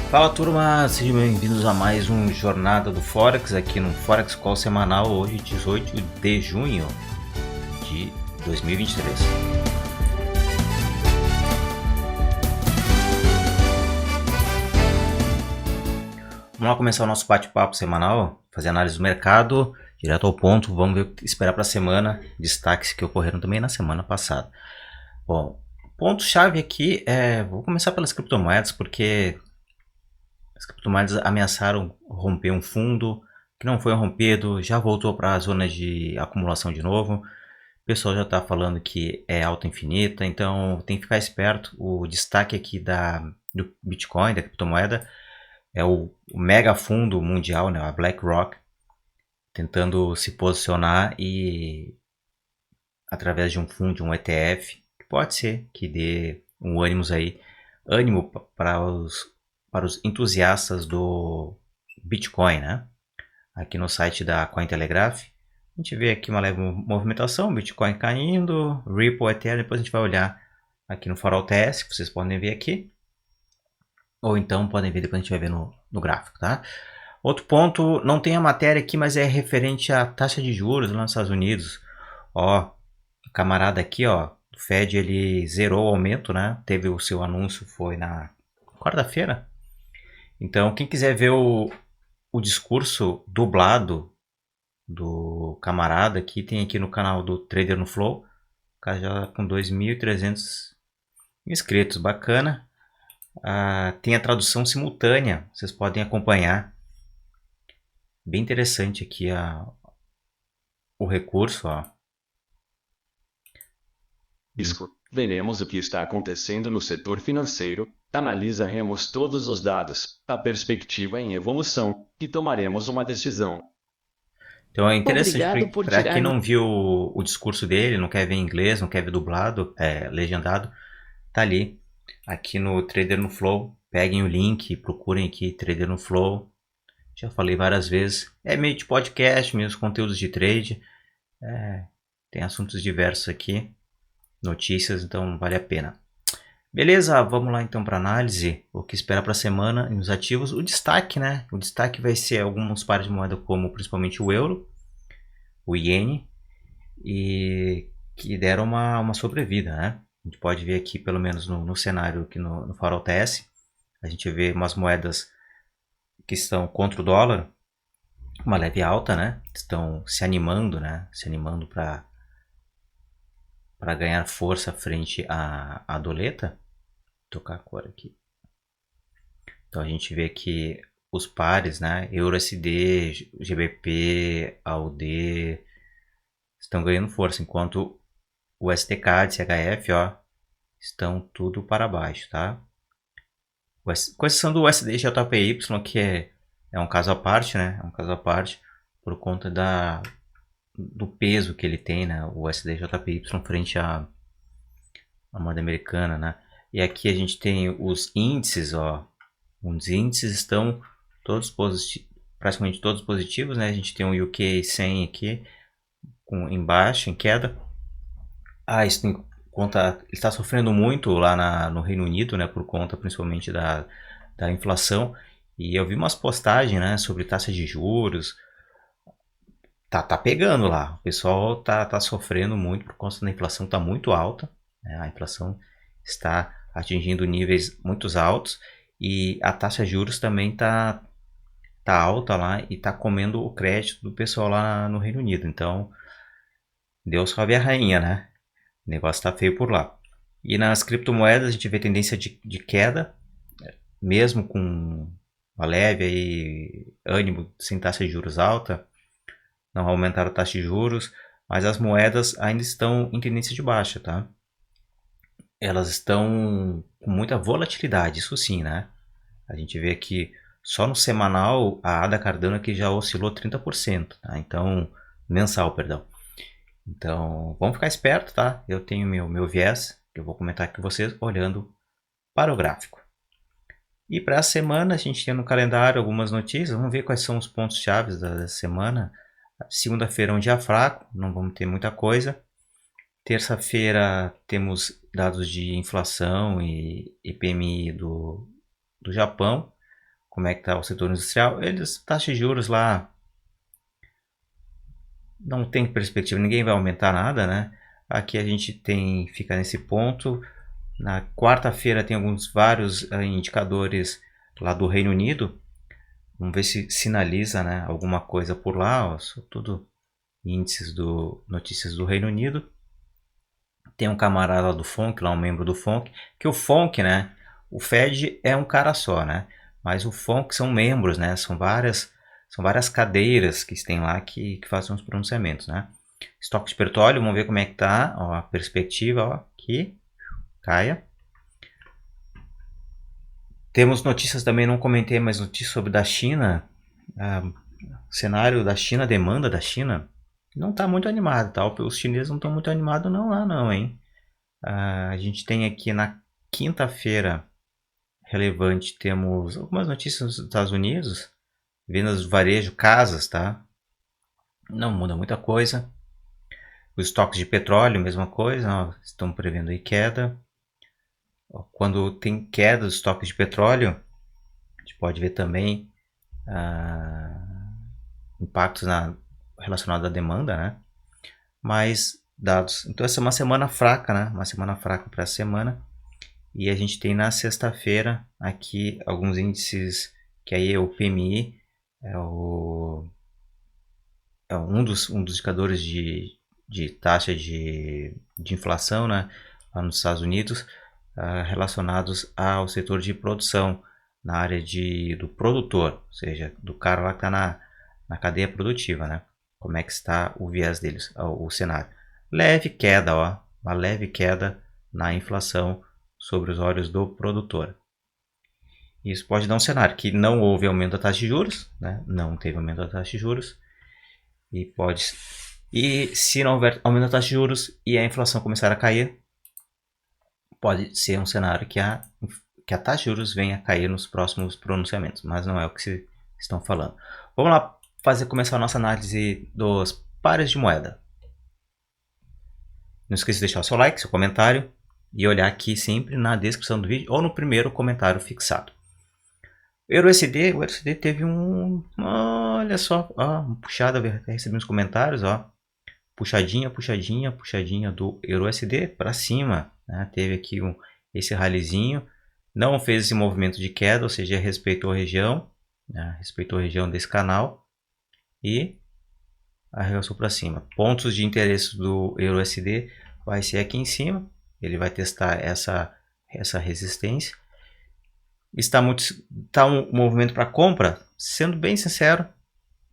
Fala turma, sejam bem-vindos a mais um Jornada do Forex aqui no Forex Call semanal, hoje 18 de junho de 2023. Vamos lá começar o nosso bate-papo semanal, fazer análise do mercado, direto ao ponto, vamos ver o que esperar para a semana, destaques que ocorreram também na semana passada. Bom, ponto-chave aqui vou começar pelas criptomoedas, porque as criptomoedas ameaçaram romper um fundo, que não foi rompido, já voltou para a zona de acumulação de novo. O pessoal já está falando que é alta infinita, então tem que ficar esperto. O destaque aqui do Bitcoin, da criptomoeda, é o mega fundo mundial, né, a BlackRock, tentando se posicionar e através de um fundo, de um ETF, que pode ser que dê um ânimo para os entusiastas do Bitcoin, né? Aqui no site da Cointelegraph, a gente vê aqui uma leve movimentação, Bitcoin caindo, Ripple, Ethereum, depois a gente vai olhar aqui no Farol TS, que vocês podem ver aqui, ou então podem ver, depois a gente vai ver no gráfico, tá? Outro ponto, não tem a matéria aqui, mas é referente à taxa de juros lá nos Estados Unidos. Ó, o camarada aqui, ó, o Fed, ele zerou o aumento, né? Teve o seu anúncio, foi na quarta-feira. Então, quem quiser ver o discurso dublado do camarada aqui, tem aqui no canal do Trader no Flow. O cara já com 2.300 inscritos, bacana. Tem a tradução simultânea, vocês podem acompanhar. Bem interessante aqui o recurso, ó. Veremos o que está acontecendo no setor financeiro, analisaremos todos os dados, a perspectiva em evolução, e tomaremos uma decisão. Então é interessante Obrigado por para quem tirar. não viu o discurso dele, não quer ver em inglês, não quer ver dublado, legendado, tá ali, aqui no Trader no Flow. Peguem o link, procurem aqui Trader no Flow. Já falei várias vezes. É meio de podcast, meus conteúdos de trade. Tem assuntos diversos aqui, notícias, então vale a pena. Beleza, vamos lá então para análise. O que espera para a semana nos ativos? O destaque, né? O destaque vai ser alguns pares de moeda, como principalmente o euro, o iene, e que deram uma sobrevida, né? A gente pode ver aqui, pelo menos no cenário aqui no Farol TS, a gente vê umas moedas que estão contra o dólar, uma leve alta, né? Estão se animando, né? Se animando para ganhar força frente à doleta. Vou tocar a cor aqui. Então a gente vê que os pares, né? EURUSD, GBP, AUD estão ganhando força, enquanto o STCAD, CHF, ó, estão tudo para baixo, tá? Com exceção do USD-JPY, que é um caso à parte, né? É um caso à parte por conta do peso que ele tem, né? O USD-JPY frente à moeda americana, né? E aqui a gente tem os índices, ó. Os índices estão todos praticamente todos positivos, né? A gente tem o UK 100 aqui em baixa, em queda. Isso tem conta, ele está sofrendo muito lá no Reino Unido, né? Por conta principalmente da inflação. E eu vi umas postagens, né? Sobre taxa de juros. Tá pegando lá. O pessoal tá sofrendo muito por conta da inflação, tá muito alta, né? A inflação está atingindo níveis muito altos e a taxa de juros também tá alta lá e tá comendo o crédito do pessoal lá no Reino Unido. Então, Deus salve a rainha, né? O negócio tá feio por lá. E nas criptomoedas a gente vê tendência de queda, mesmo com uma leve aí, ânimo sem taxa de juros alta. Não aumentaram a taxa de juros, mas as moedas ainda estão em tendência de baixa, tá? Elas estão com muita volatilidade, isso sim, né? A gente vê que só no semanal a ADA Cardano aqui já oscilou 30%, tá? Então, mensal, perdão. Então, vamos ficar esperto, tá? Eu tenho meu viés, que eu vou comentar aqui com vocês, olhando para o gráfico. E para a semana, a gente tem no calendário algumas notícias, vamos ver quais são os pontos chaves da semana. Segunda-feira é um dia fraco, não vamos ter muita coisa. Terça-feira temos dados de inflação e PMI do Japão. como é que está o setor industrial. Eles, taxa de juros lá, não tem perspectiva, ninguém vai aumentar nada, né? Aqui a gente fica nesse ponto. Na quarta-feira tem vários indicadores lá do Reino Unido. Vamos ver se sinaliza, né, alguma coisa por lá. Ó, tudo índices notícias do Reino Unido. Tem um camarada do FONC, lá um membro do FONC, que o FONC, né, o Fed é um cara só, né, mas o FONC são membros, né, são várias cadeiras que tem lá que fazem os pronunciamentos, né. Estoque de petróleo, vamos ver como é que tá, ó, a perspectiva, ó, aqui, caia. Temos notícias também, não comentei, mas notícias sobre da China, cenário da China, demanda da China, não está muito animado, tá? Os chineses não estão muito animados não lá não, hein? A gente tem aqui na quinta-feira relevante, temos algumas notícias dos Estados Unidos, vendas do varejo, casas, tá? Não muda muita coisa. Os estoques de petróleo, mesma coisa, ó, estão prevendo aí queda. Quando tem queda dos estoques de petróleo, a gente pode ver também impactos relacionados à demanda, né? Mais dados. Então essa é uma semana fraca, né? Uma semana fraca para a semana. E a gente tem na sexta-feira aqui alguns índices, que aí é o PMI, é um dos indicadores de taxa de inflação, né? Lá nos Estados Unidos, relacionados ao setor de produção, na área do produtor, ou seja, do cara lá que está na cadeia produtiva, né? Como é que está o viés deles, o cenário. Leve queda, ó, uma leve queda na inflação sobre os olhos do produtor. Isso pode dar um cenário que não houve aumento da taxa de juros, né? Não teve aumento da taxa de juros, e se não houver aumento da taxa de juros e a inflação começar a cair, pode ser um cenário que a taxa de juros venha a cair nos próximos pronunciamentos, mas não é o que se estão falando. Vamos lá começar a nossa análise dos pares de moeda. Não esqueça de deixar o seu like, seu comentário e olhar aqui sempre na descrição do vídeo ou no primeiro comentário fixado. O EURUSD teve olha só, ó, uma puxada, recebi uns comentários, ó, puxadinha do EURUSD para cima, né? Teve aqui esse ralizinho, não fez esse movimento de queda, ou seja, respeitou a região, né? Respeitou a região desse canal e arregaçou para cima. Pontos de interesse do EURUSD vai ser aqui em cima, ele vai testar essa resistência. Está um movimento para compra, sendo bem sincero,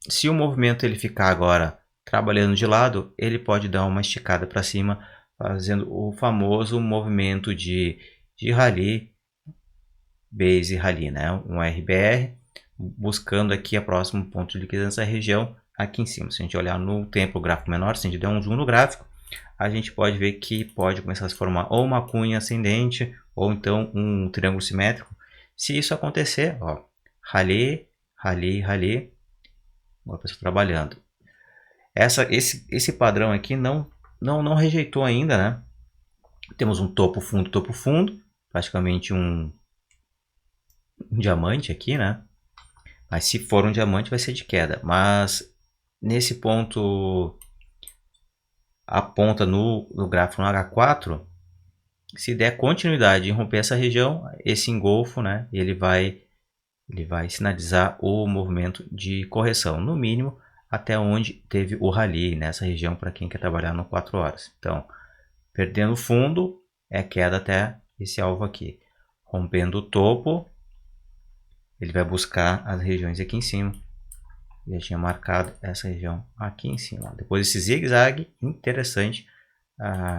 se o movimento ele ficar agora trabalhando de lado, ele pode dar uma esticada para cima, fazendo o famoso movimento de rally, base rally, né? Um RBR, buscando aqui o próximo ponto de liquidez nessa região aqui em cima. Se a gente olhar no tempo, o gráfico menor, se a gente der um zoom no gráfico, a gente pode ver que pode começar a se formar ou uma cunha ascendente ou então um triângulo simétrico. Se isso acontecer, ó, rally, agora a pessoa trabalhando. Esse padrão aqui não rejeitou ainda, né? Temos um topo fundo, praticamente um diamante aqui, né? Mas se for um diamante vai ser de queda. Mas nesse ponto aponta no gráfico no H4, se der continuidade em romper essa região, esse engolfo, né? Ele vai sinalizar o movimento de correção, no mínimo até onde teve o rally nessa região para quem quer trabalhar no 4 horas. Então, perdendo fundo é queda até esse alvo aqui. Rompendo o topo, ele vai buscar as regiões aqui em cima. Já tinha marcado essa região aqui em cima. Depois desse zigue-zague, interessante,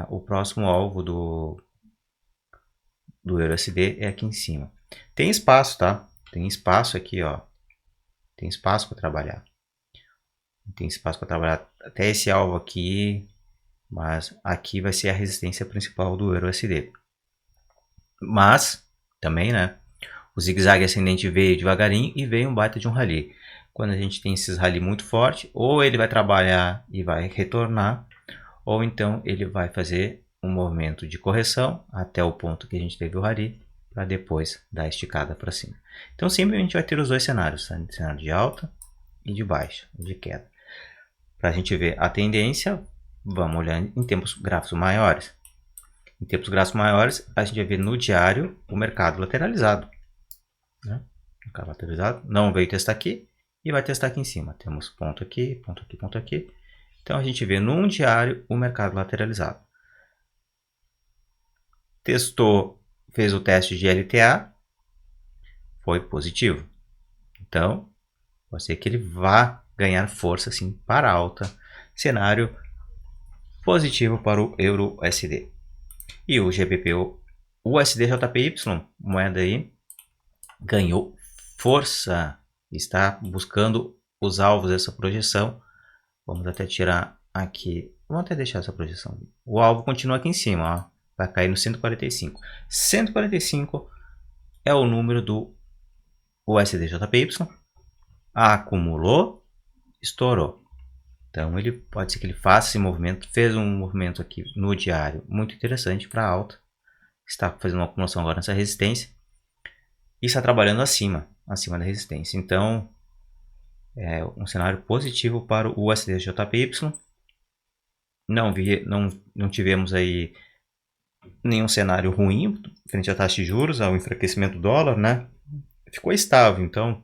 o próximo alvo do EURUSD é aqui em cima. Tem espaço, tá? Tem espaço aqui, ó. Tem espaço para trabalhar. Tem espaço para trabalhar até esse alvo aqui, mas aqui vai ser a resistência principal do EURUSD. Mas também, né? O zigue-zague ascendente veio devagarinho e veio um baita de um rally. Quando a gente tem esses rally muito forte, ou ele vai trabalhar e vai retornar, ou então ele vai fazer um movimento de correção até o ponto que a gente teve o rally para depois dar a esticada para cima. Então sempre a gente vai ter os dois cenários, tá? Cenário de alta e de baixa, de queda. Para a gente ver a tendência, vamos olhar em tempos gráficos maiores. Em tempos gráficos maiores, a gente vai ver no diário o mercado lateralizado, né? O mercado lateralizado não veio testar aqui e vai testar aqui em cima. Temos ponto aqui, ponto aqui, ponto aqui. Então a gente vê num diário o mercado lateralizado. Testou, fez o teste de LTA, foi positivo. Então, pode ser que ele vá ganhar força assim para alta. Cenário positivo para o Euro USD. E o GBP USD JPY, moeda aí, ganhou força. Está buscando os alvos dessa projeção. Vamos até tirar aqui. Vamos até deixar essa projeção. O alvo continua aqui em cima, ó. Vai cair no 145. 145 é o número do USD JPY. Acumulou, estourou. Então ele pode ser que ele faça esse movimento. Fez um movimento aqui no diário muito interessante para alta. Está fazendo uma acumulação agora nessa resistência. E está trabalhando acima da resistência. Então é um cenário positivo para o USD JPY. Não tivemos aí nenhum cenário ruim frente à taxa de juros, ao enfraquecimento do dólar, né? Ficou estável. Então,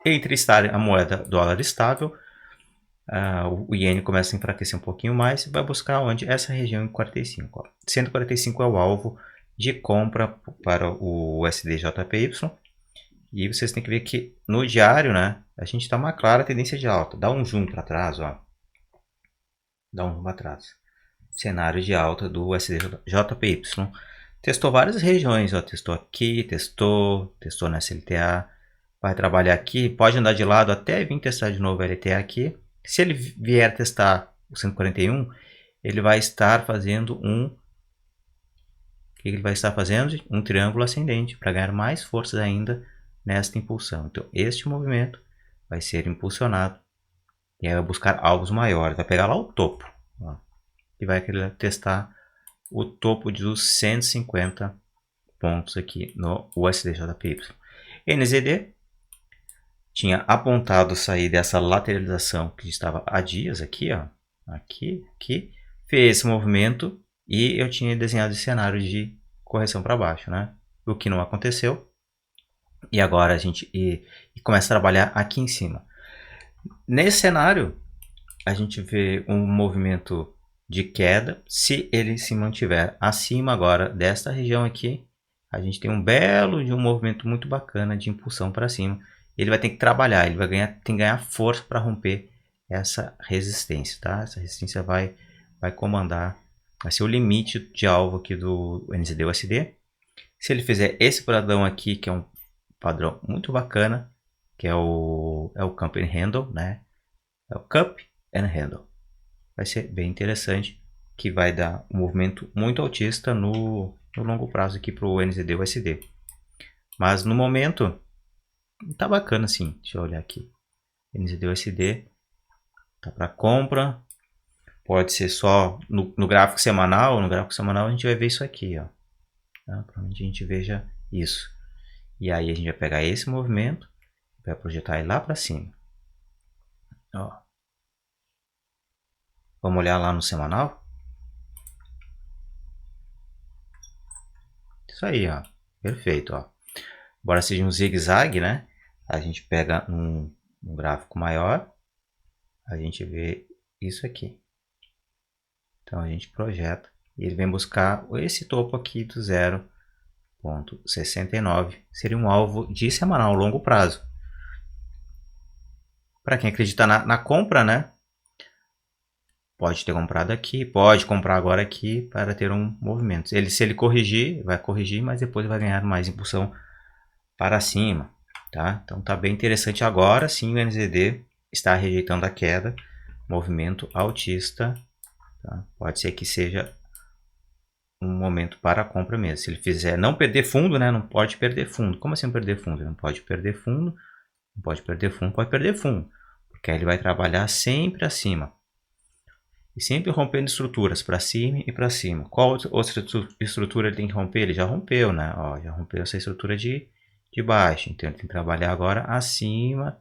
entre estar a moeda dólar estável, o iene começa a enfraquecer um pouquinho mais e vai buscar onde? Essa região em 45. Ó. 145 é o alvo de compra para o USD-JPY. E vocês têm que ver que no diário, né, a gente está uma clara tendência de alta. Dá um zoom para trás, ó. Dá um zoom para trás. Cenário de alta do USD-JPY. Testou várias regiões, ó. Testou aqui, testou nessa LTA. Vai trabalhar aqui, pode andar de lado até vir testar de novo a LTA aqui. Se ele vier testar o 141, ele vai estar fazendo o que ele vai estar fazendo? Um triângulo ascendente para ganhar mais forças ainda nesta impulsão. Então, este movimento vai ser impulsionado e aí vai buscar alvos maiores. Vai pegar lá o topo, ó, e vai querer testar o topo dos 150 pontos aqui no USD-JPY. NZD tinha apontado sair dessa lateralização que estava há dias aqui, ó, aqui, fez esse movimento e eu tinha desenhado esse cenário de correção para baixo, né? O que não aconteceu. E agora a gente começa a trabalhar aqui em cima. Nesse cenário, a gente vê um movimento de queda. Se ele se mantiver acima agora desta região aqui, a gente tem um belo de um movimento muito bacana de impulsão para cima. Ele vai ter que trabalhar, ele tem que ganhar força para romper essa resistência, tá? Essa resistência vai comandar, vai ser o limite de alvo aqui do NZD-USD. Se ele fizer esse padrão aqui, que é um padrão muito bacana, que é o Cup and Handle, né? É o Cup and Handle. Vai ser bem interessante, que vai dar um movimento muito altista no longo prazo aqui para o NZD-USD. Mas no momento tá bacana assim. Deixa eu olhar aqui. NZD-USD tá para compra. Pode ser só no gráfico semanal. No gráfico semanal a gente vai ver isso aqui, ó. Tá? Provavelmente a gente veja isso. E aí a gente vai pegar esse movimento, vai projetar ele lá para cima. Ó. Vamos olhar lá no semanal. Isso aí, ó. Perfeito, ó. Embora seja um zigue-zague, né? A gente pega um gráfico maior, a gente vê isso aqui. Então a gente projeta e ele vem buscar esse topo aqui do 0,69. Seria um alvo de semanal, longo prazo. Para quem acredita na compra, né? Pode ter comprado aqui, pode comprar agora aqui para ter um movimento. Se ele corrigir, vai corrigir, mas depois vai ganhar mais impulsão para cima. Tá? Então tá bem interessante. Agora sim o NZD está rejeitando a queda, movimento altista. Tá? Pode ser que seja um momento para a compra mesmo. Se ele fizer não perder fundo, né? Não pode perder fundo. Como assim perder fundo? Ele não pode perder fundo, não pode perder fundo, pode perder fundo. Porque aí ele vai trabalhar sempre acima. E sempre rompendo estruturas para cima e para cima. Qual outra estrutura ele tem que romper? Ele já rompeu, né? Ó, já rompeu essa estrutura de baixo. Então ele tem que trabalhar agora acima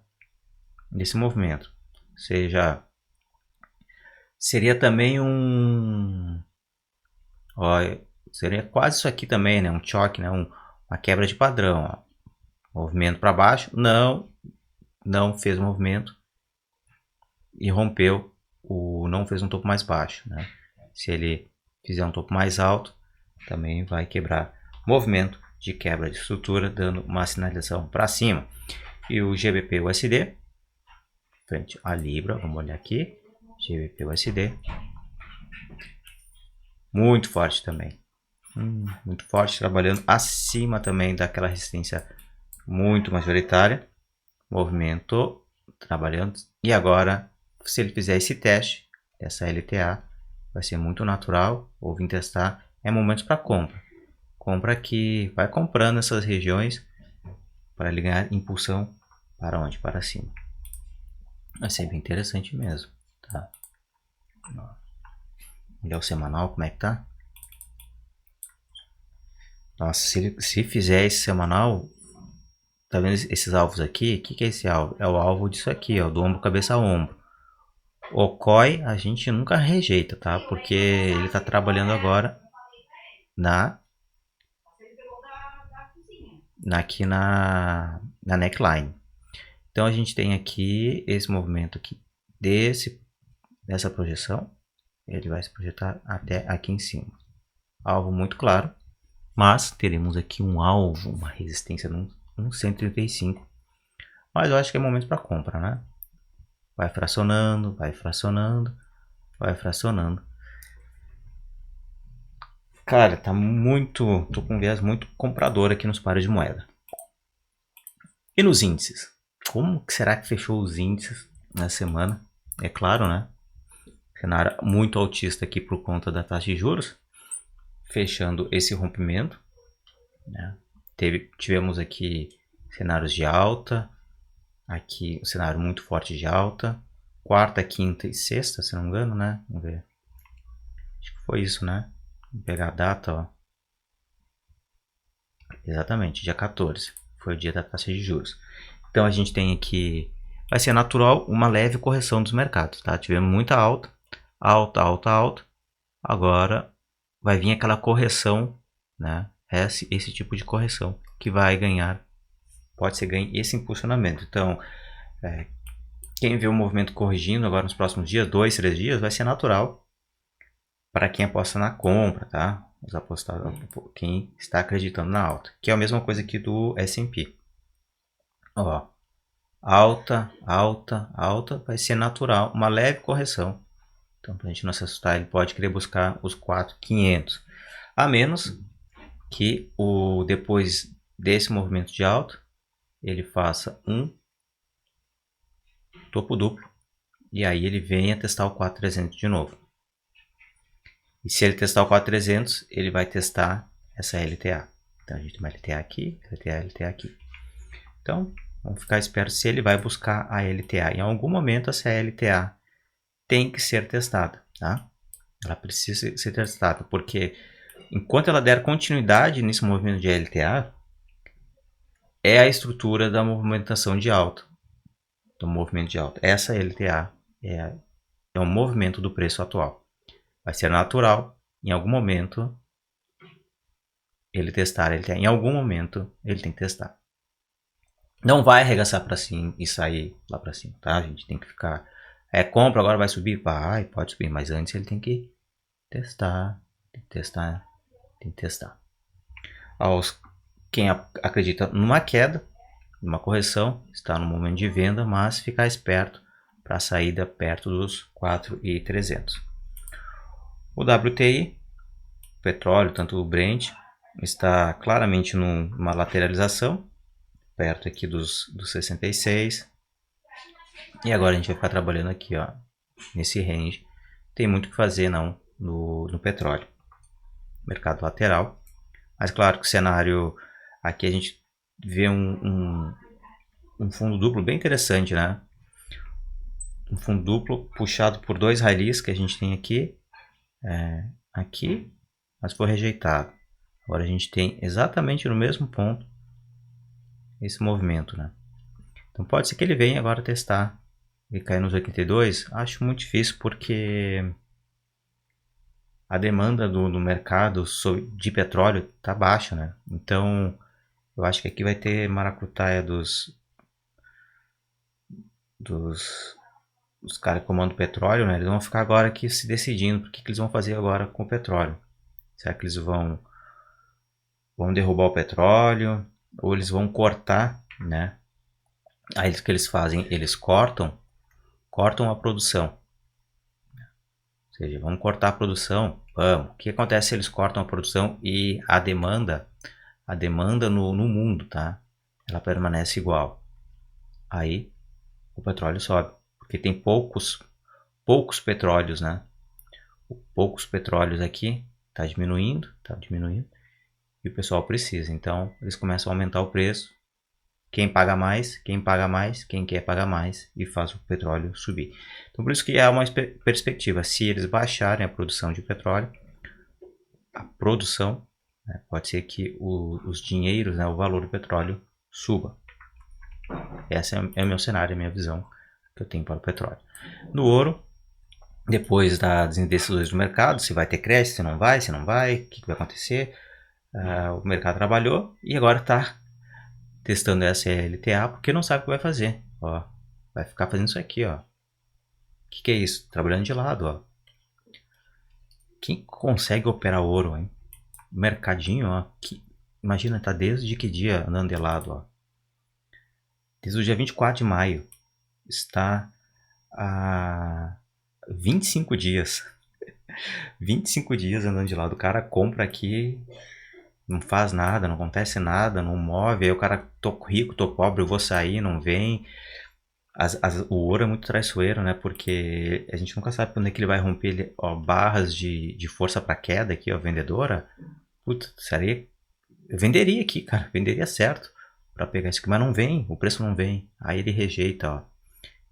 desse movimento. Ou seja, seria também ó, seria quase isso aqui também, né? Um choque, né? Uma quebra de padrão. Ó. Movimento para baixo, não fez movimento e rompeu, não fez um topo mais baixo, né? Se ele fizer um topo mais alto, também vai quebrar movimento de quebra de estrutura, dando uma sinalização para cima. E o GBP USD, frente à Libra, vamos olhar aqui, GBP USD, muito forte também, muito forte, trabalhando acima também daquela resistência muito majoritária, movimento trabalhando, e agora se ele fizer esse teste, essa LTA, vai ser muito natural, ou vir testar, é momento para compra. Compra aqui, vai comprando essas regiões para ele ganhar impulsão para onde? Para cima. Vai ser bem interessante mesmo, tá? Olha o semanal, como é que tá? Nossa, se fizer esse semanal, tá vendo esses alvos aqui? O que é esse alvo? É o alvo disso aqui, ó, do ombro, cabeça a ombro. O COI a gente nunca rejeita, tá? Porque ele tá trabalhando agora aqui na neckline. Então a gente tem aqui esse movimento aqui dessa projeção, ele vai se projetar até aqui em cima. Alvo muito claro, mas teremos aqui um alvo, uma resistência no 135. Mas eu acho que é momento para compra, né? Vai fracionando, vai fracionando, vai fracionando. Cara, tá muito, tô com um viés muito comprador aqui nos pares de moeda. E nos índices? Como que será que fechou os índices na semana? É claro, né? Cenário muito altista aqui por conta da taxa de juros, fechando esse rompimento, né? Tivemos aqui cenários de alta, aqui um cenário muito forte de alta, quarta, quinta e sexta, se não me engano, né? Vamos ver. Acho que foi isso, né? Vou pegar a data, ó. Exatamente, dia 14, foi o dia da taxa de juros. Então a gente tem aqui, vai ser natural uma leve correção dos mercados, tá? Tivemos muita alta, alta, alta, alta. Agora vai vir aquela correção, né? Esse tipo de correção que vai ganhar, pode ser ganhe esse impulsionamento. Então, quem vê o movimento corrigindo agora nos próximos dias, 2, 3 dias, vai ser natural para quem aposta na compra, tá? Os apostados, quem está acreditando na alta, que é a mesma coisa aqui do S&P. Ó, alta, alta, alta, vai ser natural, uma leve correção. Então, para a gente não se assustar, ele pode querer buscar os 4.500. A menos que depois desse movimento de alta, ele faça um topo duplo. E aí ele venha testar o 4.300 de novo. E se ele testar o 4.300, ele vai testar essa LTA. Então, a gente tem uma LTA aqui, LTA, LTA aqui. Então, vamos ficar esperto se ele vai buscar a LTA. Em algum momento, essa LTA tem que ser testada, tá? Ela precisa ser testada, porque enquanto ela der continuidade nesse movimento de LTA, é a estrutura da movimentação de alta, do movimento de alta. Essa LTA é o movimento do preço atual. Vai ser natural, em algum momento, ele testar a LTA. Em algum momento, ele tem que testar. Não vai arregaçar para cima e sair lá para cima, tá? A gente tem que ficar... compra, agora vai subir? Vai, pode subir, mas antes ele tem que testar, tem que testar, tem que testar. Quem acredita numa queda, numa correção, está no momento de venda, mas ficar esperto para a saída perto dos 4.300. O WTI, petróleo, tanto o Brent, está claramente numa lateralização, perto aqui dos 66. E agora a gente vai ficar trabalhando aqui, ó, nesse range. Tem muito o que fazer não no petróleo. Mercado lateral. Mas claro que o cenário aqui a gente vê um fundo duplo bem interessante, né? um fundo duplo puxado por 2 railis que a gente tem aqui, aqui, mas foi rejeitado. Agora a gente tem exatamente no mesmo ponto esse movimento, né? Então pode ser que ele venha agora testar e cair nos 82. Acho muito difícil porque a demanda do mercado de petróleo está baixa, né? Então eu acho que aqui vai ter maracutaia dos caras que comandam o petróleo, né? Eles vão ficar agora aqui se decidindo o que eles vão fazer agora com o petróleo. Será que eles vão derrubar o petróleo ou eles vão cortar, né? Aí o que eles fazem? Eles cortam a produção. Ou seja, vamos cortar a produção. Vamos. O que acontece se eles cortam a produção e a demanda no mundo, tá? Ela permanece igual. Aí o petróleo sobe, porque tem poucos petróleos, né? Poucos petróleos aqui, tá diminuindo, e o pessoal precisa. Então eles começam a aumentar o preço. Quem paga mais, quem quer pagar mais e faz o petróleo subir. Então por isso que há uma perspectiva. Se eles baixarem a produção de petróleo, né, pode ser que os dinheiros, né, o valor do petróleo suba. Esse é o meu cenário, a minha visão que eu tenho para o petróleo. No ouro, depois das indecisões do mercado, se vai ter crédito, se não vai, o que vai acontecer. O mercado trabalhou e agora está testando essa LTA porque não sabe o que vai fazer. Ó, vai ficar fazendo isso aqui, ó. O que é isso? Trabalhando de lado, ó. Quem consegue operar ouro, hein? Mercadinho, ó. Imagina, tá desde que dia andando de lado, ó. Desde o dia 24 de maio. Está há 25 dias. 25 dias andando de lado. O cara compra aqui, não faz nada, não acontece nada, não move. Aí o cara, tô rico, tô pobre, eu vou sair, não vem. O ouro é muito traiçoeiro, né? Porque a gente nunca sabe quando é que ele vai romper barras de força para queda aqui, ó, vendedora. Putz, eu venderia aqui, cara, venderia certo para pegar isso aqui, mas não vem, o preço não vem. Aí ele rejeita, ó.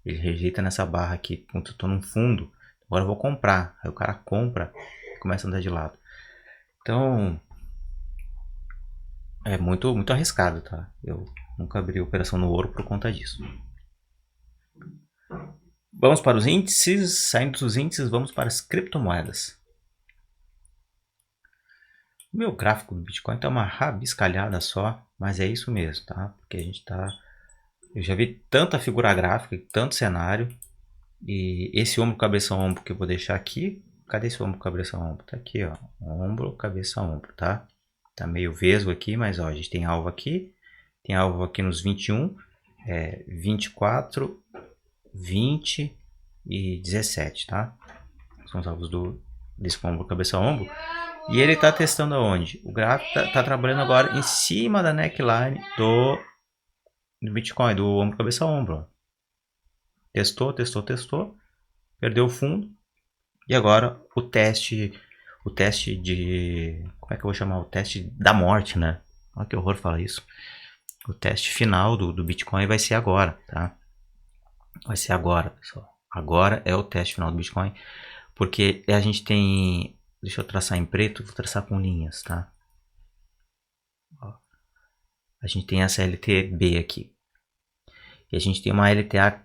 Ele rejeita nessa barra aqui. Eu tô num fundo, agora eu vou comprar. Aí o cara compra e começa a andar de lado. Então é muito, muito arriscado, tá? Eu nunca abri operação no ouro por conta disso. Vamos para os índices. Saindo dos índices, vamos para as criptomoedas. O meu gráfico do Bitcoin tá uma rabiscalhada só, mas é isso mesmo, tá? Porque a gente tá... Eu já vi tanta figura gráfica, tanto cenário. E esse ombro, cabeça, ombro que eu vou deixar aqui. Cadê esse ombro, cabeça, ombro? Tá aqui, ó. Ombro, cabeça, ombro, tá? Tá meio vesgo aqui, mas ó, a gente tem alvo aqui. Tem alvo aqui nos 21, 24, 20 e 17, tá? São os alvos desse ombro, cabeça, ombro. E ele tá testando aonde? O gráfico tá trabalhando agora em cima da neckline do Bitcoin, do ombro, cabeça, ombro. Testou, perdeu o fundo. E agora o teste de... Como é que eu vou chamar? O teste da morte, né? Olha que horror falar isso. O teste final do Bitcoin vai ser agora, tá? Vai ser agora, pessoal. Agora é o teste final do Bitcoin. Porque a gente tem... Deixa eu traçar em preto, vou traçar com linhas, tá? Ó. A gente tem essa LTB aqui. E a gente tem uma LTA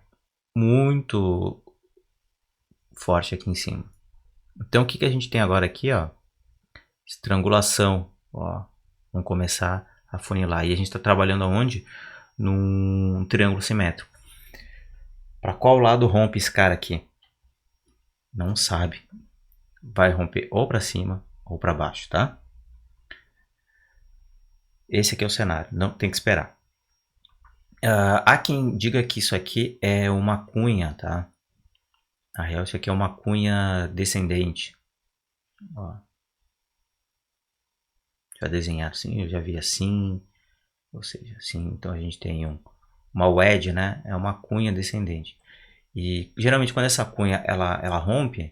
muito forte aqui em cima. Então o que a gente tem agora aqui, ó? Estrangulação, ó. Vamos começar a funilar. E a gente está trabalhando aonde? Num triângulo simétrico. Para qual lado rompe esse cara aqui? Não sabe. Vai romper ou para cima ou para baixo, tá? Esse aqui é o cenário. Não tem que esperar. Há quem diga que isso aqui é uma cunha, tá? Na real, isso aqui é uma cunha descendente. Ó. Já desenhar assim, eu já vi assim. Ou seja, assim. Então a gente tem uma wedge, né? É uma cunha descendente. E geralmente quando essa cunha ela rompe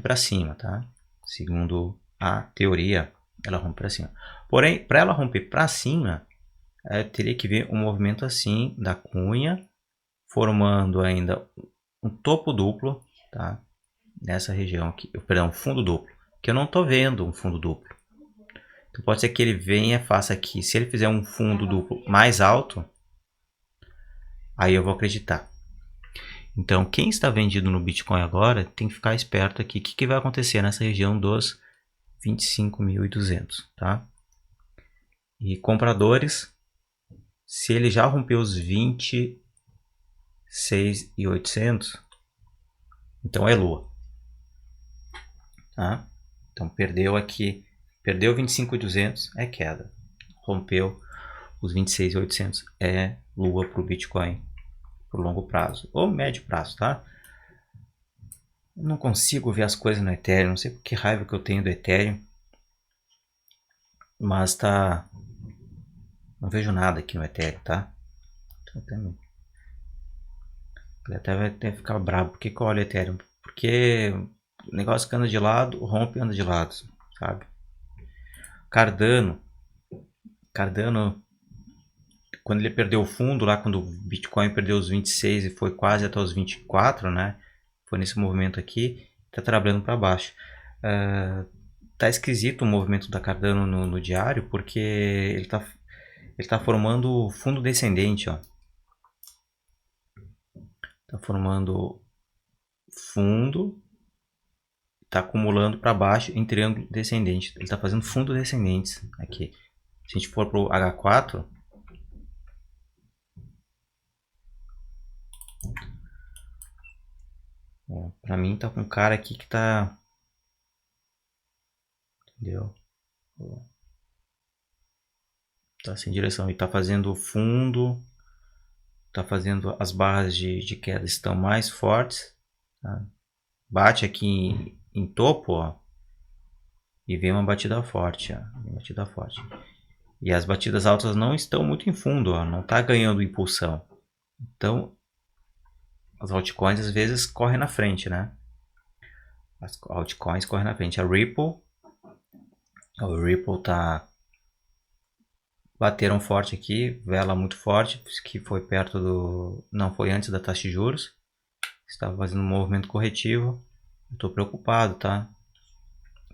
para cima, tá? Segundo a teoria, ela rompe para cima. Porém, para ela romper para cima, teria que ver um movimento assim da cunha, formando ainda um topo duplo, tá? Nessa região aqui, perdão, fundo duplo, que eu não tô vendo um fundo duplo. Então pode ser que ele venha, faça aqui, se ele fizer um fundo duplo mais alto, aí eu vou acreditar. Então quem está vendido no Bitcoin agora tem que ficar esperto aqui. O que vai acontecer nessa região dos 25.200, tá? E compradores, se ele já rompeu os 26.800, então é lua, tá? Então perdeu aqui, perdeu 25.200 é queda, rompeu os 26.800 é lua para o Bitcoin por longo prazo ou médio prazo, tá? Eu não consigo ver as coisas no Ethereum, não sei por que raiva que eu tenho do Ethereum, mas tá, não vejo nada aqui no Ethereum, tá? Ele até vai até ficar bravo. Por que eu olho Ethereum? Porque o negócio que anda de lado, rompe e anda de lado, sabe? Cardano, quando ele perdeu o fundo lá, quando o Bitcoin perdeu os 26 e foi quase até os 24, né? Foi nesse movimento aqui, tá trabalhando para baixo. Tá esquisito o movimento da Cardano no diário, porque ele tá formando fundo descendente, ó. Tá formando fundo, tá acumulando para baixo em triângulo descendente. Ele tá fazendo fundo descendentes aqui. Se a gente for pro H4, para mim tá com um cara aqui que tá, entendeu? Tá sem direção e tá fazendo fundo, tá fazendo as barras de queda estão mais fortes, tá? Bate aqui em topo, ó, e vem uma batida forte, ó, uma batida forte. E as batidas altas não estão muito em fundo, ó, não tá ganhando impulsão. Então, as altcoins às vezes correm na frente, né? As altcoins correm na frente. O Ripple tá bateram forte aqui, vela muito forte, que foi perto do, não foi antes da taxa de juros. Estava fazendo um movimento corretivo. Estou preocupado, tá?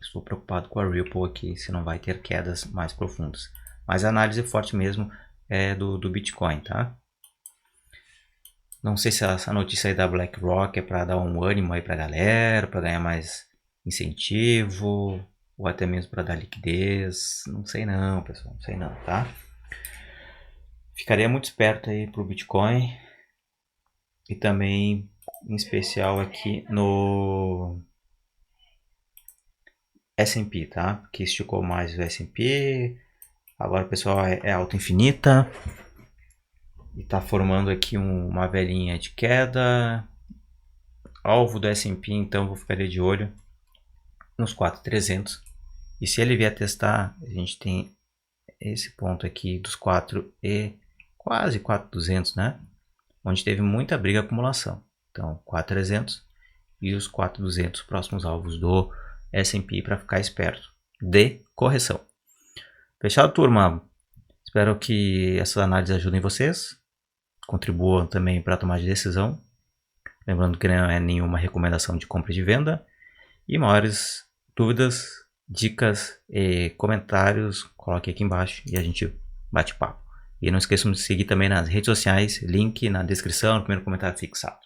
Estou preocupado com a Ripple aqui, se não vai ter quedas mais profundas. Mas a análise forte mesmo é do Bitcoin, tá? Não sei se essa notícia aí da BlackRock é para dar um ânimo aí para a galera, para ganhar mais incentivo, ou até mesmo para dar liquidez. Não sei não, pessoal, não sei não, tá? Ficaria muito esperto aí pro Bitcoin e também em especial aqui no S&P, tá? Que esticou mais o S&P. Agora, pessoal, é alta infinita. E tá formando aqui uma velinha de queda. Alvo do S&P, então, vou ficar de olho nos 4.300. E se ele vier testar, a gente tem esse ponto aqui dos 4 e quase 4.200, né? Onde teve muita briga de acumulação. Então, 4.300 e os 4.200 próximos alvos do S&P para ficar esperto de correção. Fechado, turma? Espero que essas análises ajudem vocês, contribuam também para tomar de decisão. Lembrando que não é nenhuma recomendação de compra e de venda. E maiores dúvidas, dicas e comentários, coloque aqui embaixo e a gente bate papo. E não esqueçam de seguir também nas redes sociais, link na descrição, no primeiro comentário fixado.